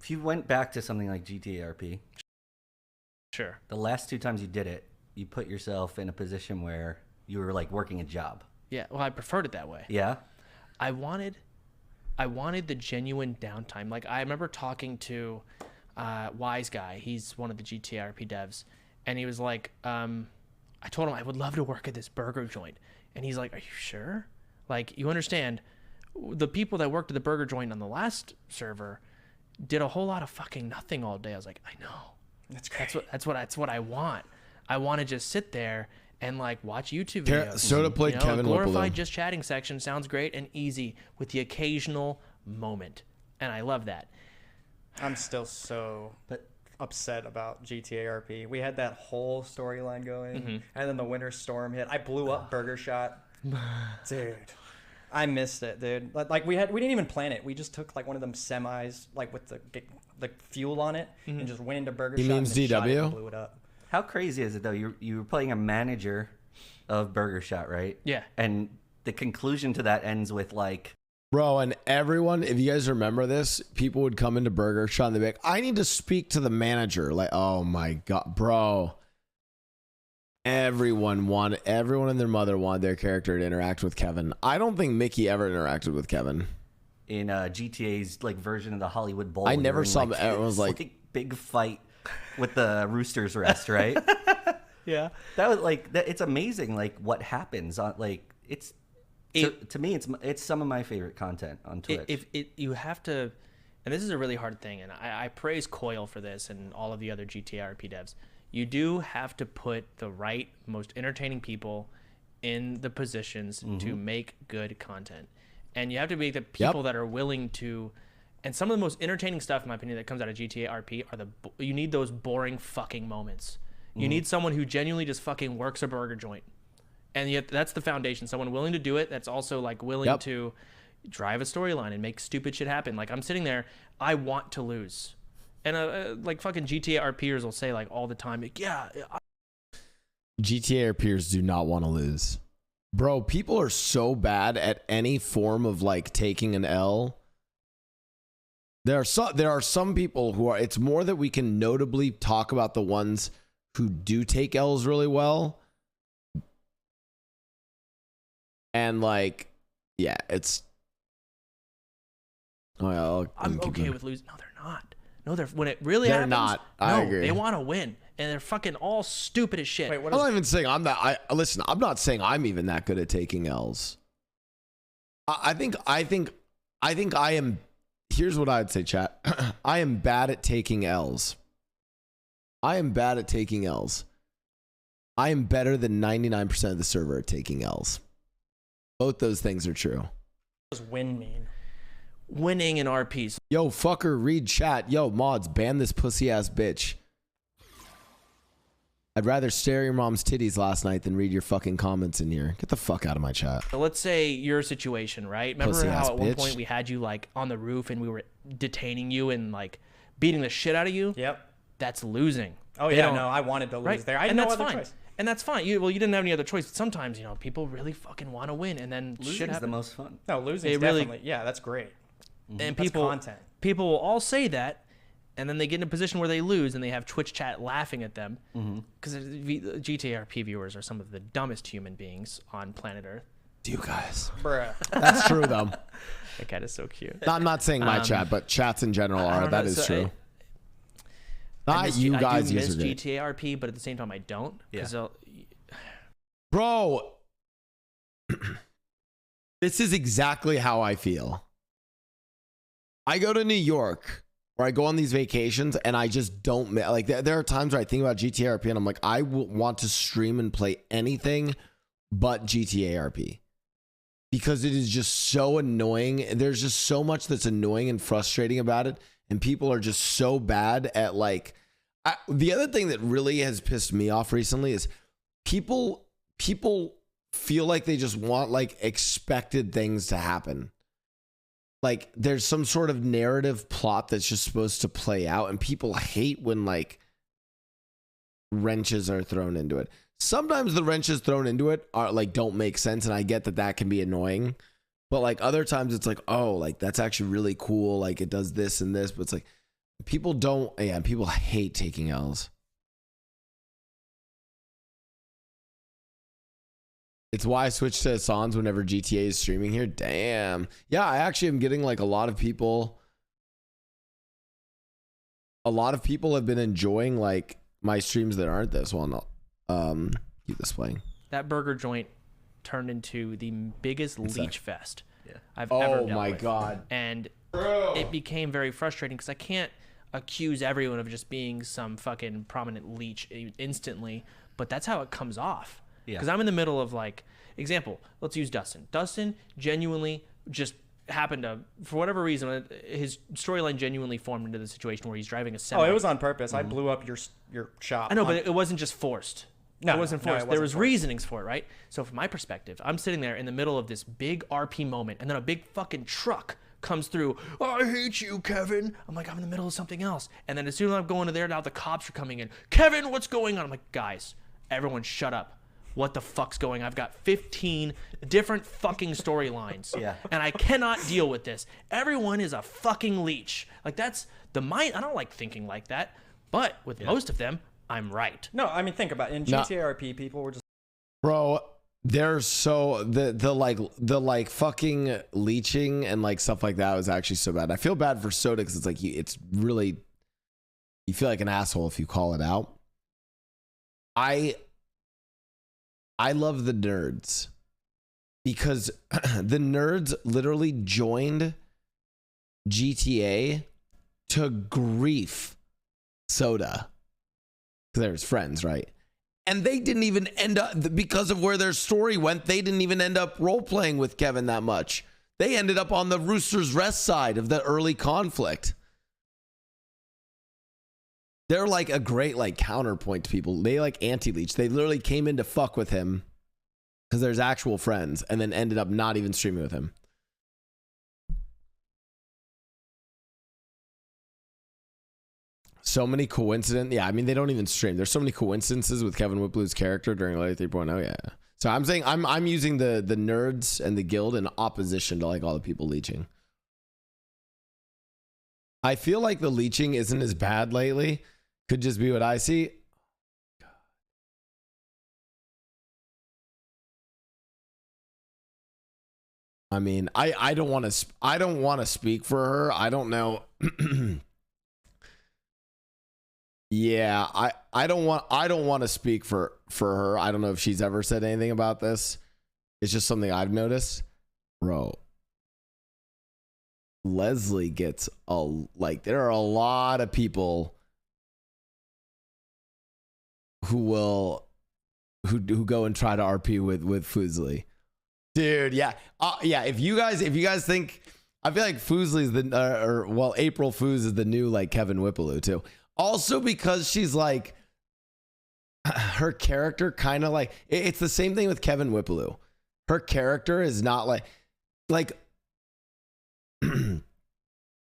If you went back to something like GTA RP, Sure. the last 2 times you did it, you put yourself in a position where you were like working a job. Yeah. Well, I preferred it that way. Yeah. I wanted the genuine downtime. Like I remember talking to Wise Guy. He's one of the GTA RP devs, and he was like, I told him I would love to work at this burger joint, and he's like, "Are you sure? Like you understand, the people that worked at the burger joint on the last server did a whole lot of fucking nothing all day." I was like, "I know. That's great. That's what I want. I want to just sit there." And like watch YouTube videos. Soda played Kevin glorified Lopolo. just chatting section sounds great and easy with the occasional moment, and I love that. I'm still so upset about GTA RP. We had that whole storyline going, and then the winter storm hit. I blew up Burger Shot, dude. I missed it, dude. Like we didn't even plan it. We just took like one of them semis, like with the fuel on it, and just went into Burger Shot. means and shot it DW? and blew it up. How crazy is it though? You were playing a manager of Burger Shot, right? Yeah. And the conclusion to that ends with like, Bro, and everyone, if you guys remember this, people would come into Burger Shot and they'd be like, I need to speak to the manager. Like, oh my God, bro. Everyone and their mother wanted their character to interact with Kevin. I don't think Mickey ever interacted with Kevin. in GTA's like version of the Hollywood Bowl. I we never were in, saw like, everyone's like big fight with the Roosters rest, right? Yeah. That was like that. It's amazing, like what happens on like it's. To me, it's some of my favorite content on Twitch. If you have to, and this is a really hard thing, and I praise Coil for this and all of the other GTA RP devs. You do have to put the right, most entertaining people in the positions to make good content, and you have to make the people that are willing to. And some of the most entertaining stuff, in my opinion, that comes out of GTA RP are you need those boring fucking moments. You need someone who genuinely just fucking works a burger joint. And yet that's the foundation. Someone willing to do it. That's also like willing to drive a storyline and make stupid shit happen. Like I'm sitting there, I want to lose. And like fucking GTA RPers will say like all the time, like, yeah. GTA RPers do not want to lose. Bro, people are so bad at any form of like taking an L. There are some people who are, it's more that we can notably talk about the ones who do take L's really well. And like, yeah, it's. Oh, I'm okay with losing. No, they're not. No, they're when it really They're happens. not. I agree. They want to win, and they're fucking all stupid as shit. Wait, what I'm is not even saying I'm that. Listen, I'm not saying I'm even that good at taking L's. I think I am. Here's what I'd say, chat. I am bad at taking L's. I am bad at taking L's. I am better than 99% of the server at taking L's. Both those things are true. what does win mean? Winning in RPs. Yo, fucker, read chat. Yo, mods, ban this pussy ass bitch. I'd rather stare at your mom's titties last night than read your fucking comments in here. Get the fuck out of my chat. So let's say your situation, right? Remember Pussy-ass how at one bitch. point we had you like on the roof and we were detaining you and like beating the shit out of you? Yep. That's losing. Oh They yeah, don't- no, I wanted to lose Right? there. I had and no that's other fine. choice. And that's fine. You didn't have any other choice. But sometimes, people really fucking want to win, and then shit Losing's the happens. most fun. No, losing They really- definitely. Yeah, that's great. And That's people content. will all say that, and then they get in a position where they lose, and they have Twitch chat laughing at them because GTA RP viewers are some of the dumbest human beings on planet Earth. You guys. Bruh. That's true, though. That cat is so cute. I'm not saying my chat, but chats in general I are. don't That know, is so true. I Not miss you G- guys. I do miss User did. GTA RP, but at the same time, I don't. Yeah. Bro, this is exactly how I feel. I go to New York or I go on these vacations and I just don't like there are times where I think about GTA RP and I'm like, I want to stream and play anything but GTA RP because it is just so annoying. There's just so much that's annoying and frustrating about it. And people are just so bad at like, the other thing that really has pissed me off recently is people feel like they just want like expected things to happen. Like there's some sort of narrative plot that's just supposed to play out and people hate when like wrenches are thrown into it. Sometimes the wrenches thrown into it are like don't make sense and I get that can be annoying. But like other times it's like, oh, like that's actually really cool. Like it does this and this, but it's like People don't, yeah, people hate taking L's. It's why I switched to Sans whenever GTA is streaming here. Damn. Yeah, I actually am getting like a lot of people have been enjoying like my streams that aren't this one. Keep this playing. That burger joint turned into the biggest leech fest I've ever dealt with. Oh my God. And it became very frustrating because I can't accuse everyone of just being some fucking prominent leech instantly, but that's how it comes off. Because I'm in the middle of like, example, let's use Dustin. Dustin genuinely just happened to, for whatever reason, his storyline genuinely formed into the situation where he's driving a semi. Oh, it was on purpose. I blew up your shop. I know, but it wasn't just forced. No, it wasn't forced. it wasn't there was forced. reasonings for it, right? So from my perspective, I'm sitting there in the middle of this big RP moment, and then a big fucking truck comes through. I hate you, Kevin. I'm like, I'm in the middle of something else. And then as soon as I'm going to there, now the cops are coming in. Kevin, what's going on? I'm like, guys, everyone shut up. What the fuck's going on? I've got 15 different fucking storylines. Yeah. And I cannot deal with this. Everyone is a fucking leech. Like, that's the mind. I don't like thinking like that. But with most of them, I'm right. No, I mean, think about it. In GTRP, people were just... Bro, there's so the fucking leeching and like stuff like that was actually so bad. I feel bad for Soda because it's like it's really, you feel like an asshole if you call it out. I love the nerds because the nerds literally joined GTA to grief Soda. They're his friends, right? And they didn't even end up, because of where their story went, they didn't even end up role-playing with Kevin that much. They ended up on the Rooster's Rest side of the early conflict. They're like a great like counterpoint to people. They like anti-leech. They literally came in to fuck with him because there's actual friends and then ended up not even streaming with him. So many coincidences. Yeah, I mean, they don't even stream. There's so many coincidences with Kevin Whipplew's character during Light 3.0. Yeah. So I'm saying I'm using the nerds and the guild in opposition to like all the people leeching. I feel like the leeching isn't as bad lately. Could just be what I see. I mean, I don't want to speak for her. I don't know. Yeah, I don't want to speak for her. I don't know if she's ever said anything about this. It's just something I've noticed. Bro, Leslie gets there are a lot of people who go and try to RP with Foosley. Dude, yeah. Yeah, if you guys think, I feel like Foosley's April Foos is the new like Kevin Whipplewoo too. Also because she's like, her character kind of like, it's the same thing with Kevin Whipplewoo. Her character is not like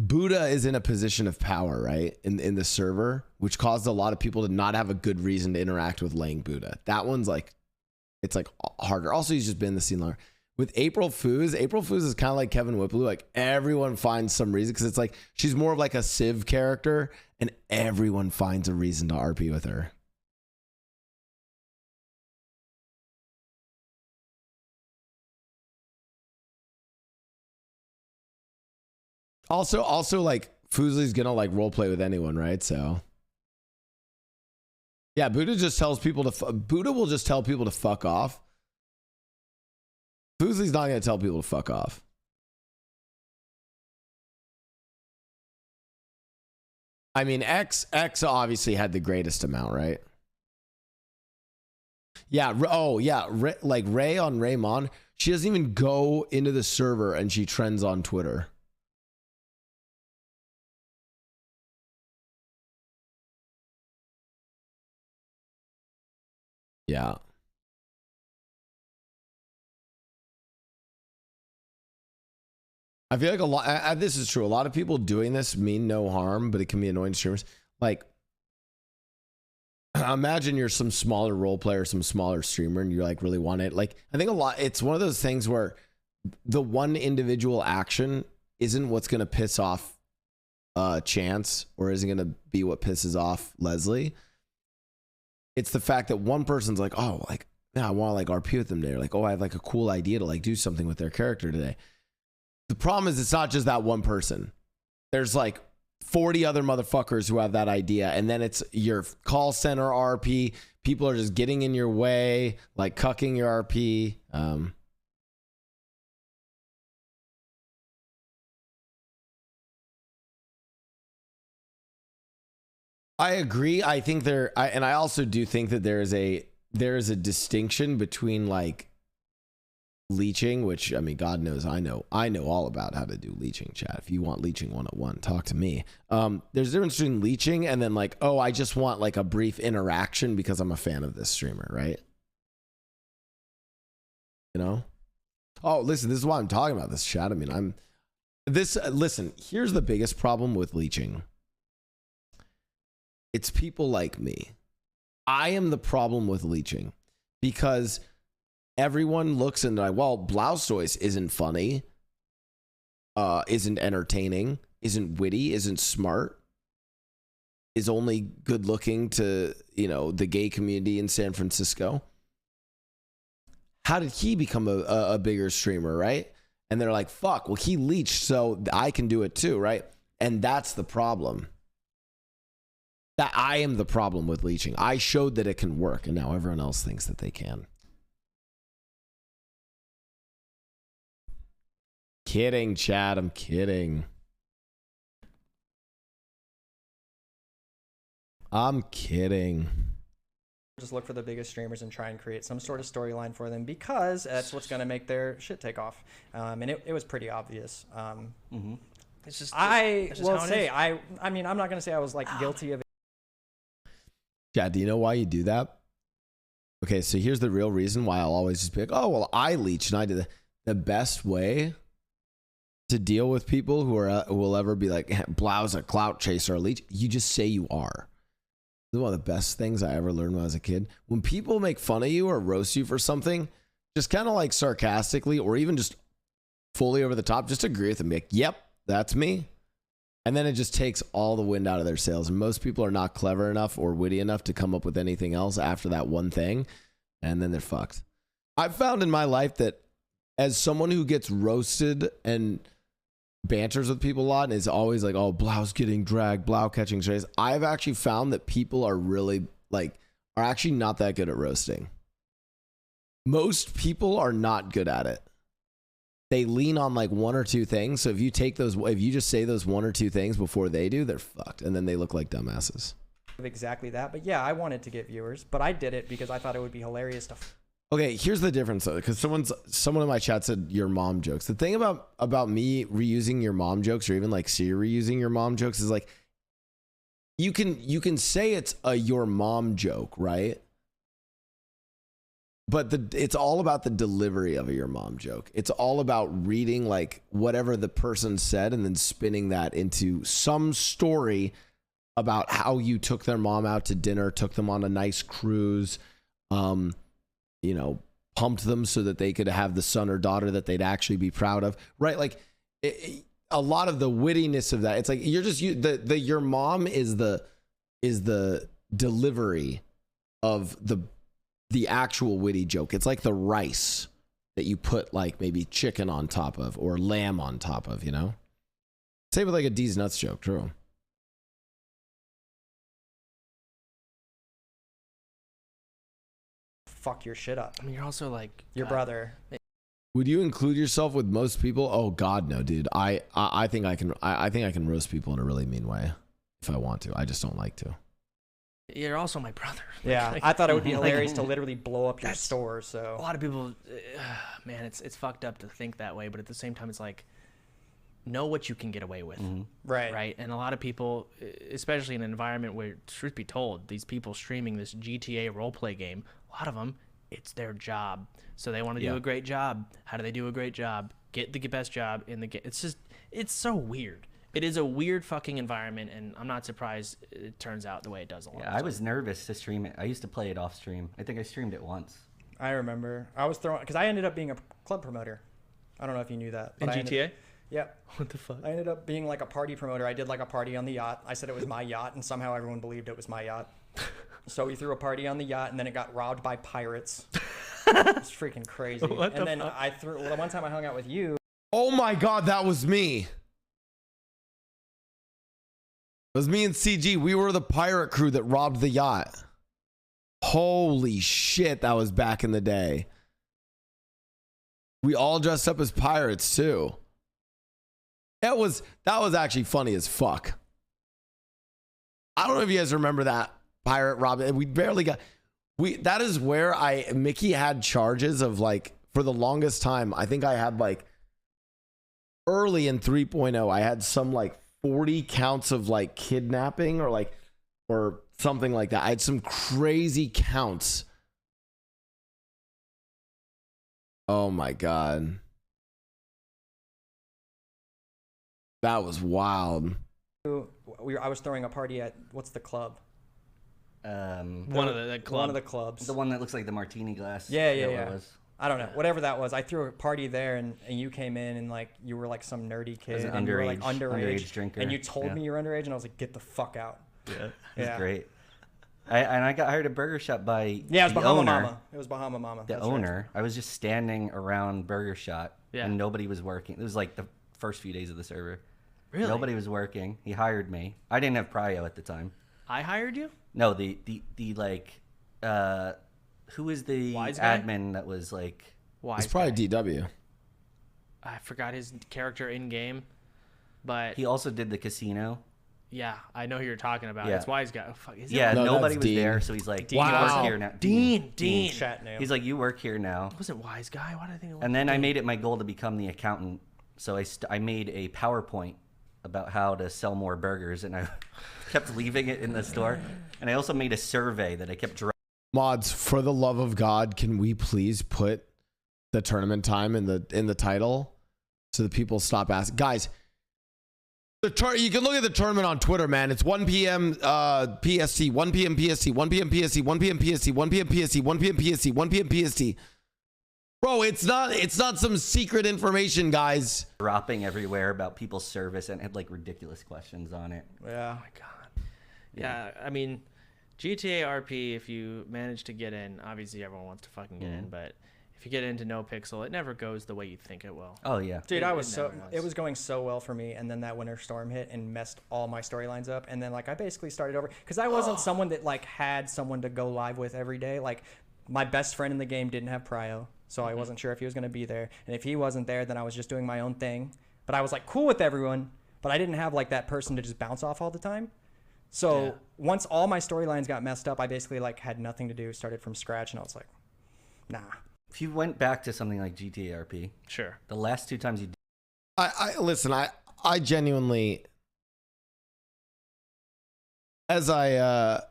Buddha is in a position of power, right? In the server, which caused a lot of people to not have a good reason to interact with Lang Buddha. That one's like, it's like harder. Also, he's just been in the scene longer. With April Foos is kind of like Kevin Whipplewoo. Like everyone finds some reason because it's like she's more of like a Civ character, and everyone finds a reason to RP with her. Also like Foosley's gonna like role play with anyone, right? So yeah, Buddha just tells people Buddha will just tell people to fuck off. Foosley's not gonna tell people to fuck off. I mean, X obviously had the greatest amount, right? Yeah. Oh yeah. Like Ray on Raymond, she doesn't even go into the server and she trends on Twitter. Yeah. I feel like a lot, this is true. A lot of people doing this mean no harm, but it can be annoying to streamers. Like, imagine you're some smaller role player, some smaller streamer, and you like really want it. Like, I think it's one of those things where the one individual action isn't what's going to piss off chance or isn't going to be what pisses off Leslie. It's the fact that one person's like, oh, like, yeah, I want to like RP with them today. Or like, oh, I have like a cool idea to like do something with their character today. The problem is it's not just that one person. There's like 40 other motherfuckers who have that idea. And then it's your call center RP. People are just getting in your way, like cucking your RP. I agree. I think and I also do think that there is a distinction between like leeching, which I mean, God knows I know all about how to do leeching, chat. If you want leeching 101, talk to me. There's a difference between leeching and then like, oh, I just want like a brief interaction because I'm a fan of this streamer, right? You know? Oh, listen, this is why I'm talking about this, chat. I mean, listen, here's the biggest problem with leeching. It's people like me. I am the problem with leeching because everyone looks and they're like, well, Blaustoise isn't funny, isn't entertaining, isn't witty, isn't smart, is only good looking to, you know, the gay community in San Francisco. How did he become a bigger streamer, right? And they're like, fuck, well, he leeched, so I can do it too, right? And that's the problem. That I am the problem with leeching. I showed that it can work, and now everyone else thinks that they can. Kidding, Chad. I'm kidding. I'm kidding. Just look for the biggest streamers and try and create some sort of storyline for them because that's what's going to make their shit take off. And it was pretty obvious. It's just I will say, I mean, I'm not going to say I was like guilty of it. Chad, do you know why you do that? Okay, so here's the real reason why I'll always just be like, oh, well, I leech and I did the best way to deal with people who will ever be like, Blau's a clout chaser or a leech. You just say you are. This is one of the best things I ever learned when I was a kid. When people make fun of you or roast you for something, just kind of like sarcastically or even just fully over the top, just agree with them. Be like, yep, that's me. And then it just takes all the wind out of their sails. And most people are not clever enough or witty enough to come up with anything else after that one thing. And then they're fucked. I've found in my life that as someone who gets roasted and banters with people a lot and is always like, oh, Blau's getting dragged, Blau catching strays, I've actually found that people are really like, are actually not that good at roasting. Most people are not good at it. They lean on like one or two things. So if you just say those one or two things before they do, they're fucked. And then they look like dumbasses. Exactly that. But yeah, I wanted to get viewers, but I did it because I thought it would be hilarious to. Okay, here's the difference though, because someone in my chat said your mom jokes. The thing about me reusing your mom jokes or even like Siri reusing your mom jokes is like you can say it's a your mom joke, right? But it's all about the delivery of a your mom joke. It's all about reading like whatever the person said and then spinning that into some story about how you took their mom out to dinner, took them on a nice cruise, you know, pumped them so that they could have the son or daughter that they'd actually be proud of, right? Like a lot of the wittiness of that, it's like you're just your mom is the delivery of the actual witty joke. It's like the rice that you put like maybe chicken on top of or lamb on top of, you know? Same with like a D's nuts joke, true. Fuck your shit up. I mean, you're also like your brother. Would you include yourself with most people? Oh God, no, dude. I think I can roast people in a really mean way if I want to. I just don't like to. You're also my brother. Yeah, I thought it would be hilarious to literally blow up your store. So a lot of people, man, it's fucked up to think that way, but at the same time, it's like know what you can get away with, right? And a lot of people, especially in an environment where, truth be told, these people streaming this GTA roleplay game, a lot of them, it's their job, so they want to do a great job. How do they do a great job? Get the best job in the game. It's so weird. It is a weird fucking environment, and I'm not surprised it turns out the way it does a lot. Yeah, I was nervous to stream it. I used to play it off stream. I think I streamed it once. I remember. I was throwing because I ended up being a club promoter. I don't know if you knew that. In GTA? Yep. What the fuck? I ended up being like a party promoter. I did like a party on the yacht. I said it was my yacht, and somehow everyone believed it was my yacht. So we threw a party on the yacht, and then it got robbed by pirates. It's freaking crazy. And then one time I hung out with you. Oh my God, that was me. It was me and CG. We were the pirate crew that robbed the yacht. Holy shit, that was back in the day. We all dressed up as pirates too. That was actually funny as fuck. I don't know if you guys remember that pirate robbing. We barely got. That is where Mickey had charges of like, for the longest time. I think I had like early in 3.0, I had some like 40 counts of like kidnapping or something like that. I had some crazy counts. Oh my God. That was wild. I was throwing a party at, what's the club? One of the clubs. The one that looks like the martini glass. Yeah. It was. I don't know. Whatever that was. I threw a party there and you came in and like you were like some nerdy kid. An and you were like underage drinker. And you told me you were underage and I was like, get the fuck out. Yeah. It was great. I got hired at Burger Shot by it was the Bahama owner. Mama. It was Bahama Mama. The owner. Right. I was just standing around Burger Shot and nobody was working. It was like the first few days of the server. Really? Nobody was working. He hired me. I didn't have prio at the time. I hired you? No, the like who is the Wise guy? admin that was like It's probably DW. I forgot his character in game, but he also did the casino. Yeah, I know who you're talking about. Yeah. It's Wise guy. Oh, fuck, is Yeah, it? No, nobody that's was Dean. there, so he's like, Dean. you Wow. work here now. Dean. Chat name. He's like, you work here now. Was it Wise guy? Why did I think it was And then Dean? I made it my goal to become the accountant. So I made a PowerPoint about how to sell more burgers, and I kept leaving it in the store. And I also made a survey that I kept Mods, for the love of God, can we please put the tournament time in the title so that people stop asking? Guys, you can look at the tournament on Twitter, man. It's 1 p.m. PST, 1 p.m. PST, 1 p.m. PST, 1 p.m. PST, 1 p.m. PST, 1 p.m. PST, 1 p.m. PST. Bro, it's not some secret information, guys. dropping everywhere about people's service and had like ridiculous questions on it. Yeah. Oh my God. Yeah, I mean, GTA RP, if you manage to get in, obviously everyone wants to fucking get in, but if you get into No Pixel, it never goes the way you think it will. Oh yeah. Dude, It it was going so well for me, and then that winter storm hit and messed all my storylines up, and then like I basically started over because I wasn't someone that like had someone to go live with every day. Like my best friend in the game didn't have prio, so I wasn't sure if he was going to be there, and if he wasn't there, then I was just doing my own thing. But I was like cool with everyone, but I didn't have like that person to just bounce off all the time. So once all my storylines got messed up, I basically like had nothing to do, started from scratch, and I was like, nah. If you went back to something like GTA RP, Sure. the last 2 times you did, Listen, I genuinely, as I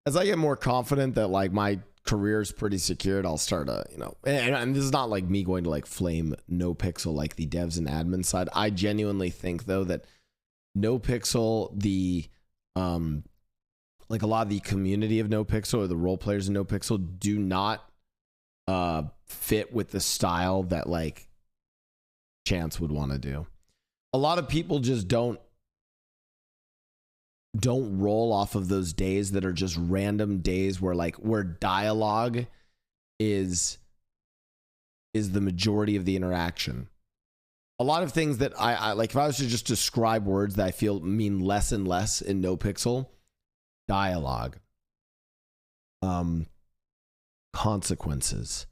get more confident that like my career is pretty secured, I'll start and this is not like me going to like flame No Pixel like the devs and admin side. I genuinely think though that No Pixel, the like a lot of the community of No Pixel or the role players in No Pixel do not fit with the style that like Chance would want to do. A lot of people just don't roll off of those days that are just random days where dialogue is the majority of the interaction. A lot of things that I like, if I was to just describe words that I feel mean less and less in No Pixel: dialogue, consequences,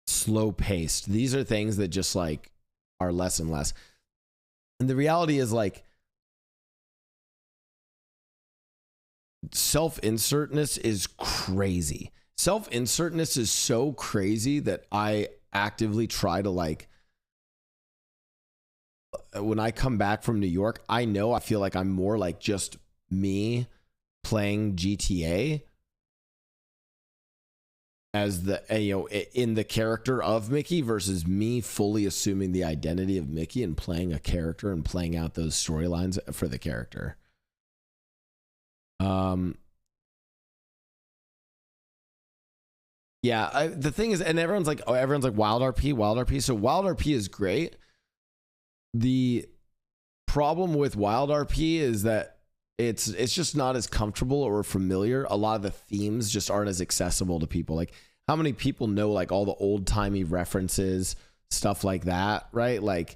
slow paced. These are things that just like are less and less. And the reality is like self-insertness is crazy. Self-insertness is so crazy that I actively try to like, when I come back from New York, I feel like I'm more like just me playing GTA as the, in the character of Mickey versus me fully assuming the identity of Mickey and playing a character and playing out those storylines for the character. Yeah, the thing is, and everyone's like Wild RP, Wild RP. So Wild RP is great. The problem with Wild RP is that it's just not as comfortable or familiar. A lot of the themes just aren't as accessible to people. Like, how many people know like all the old timey references, stuff like that, right? Like,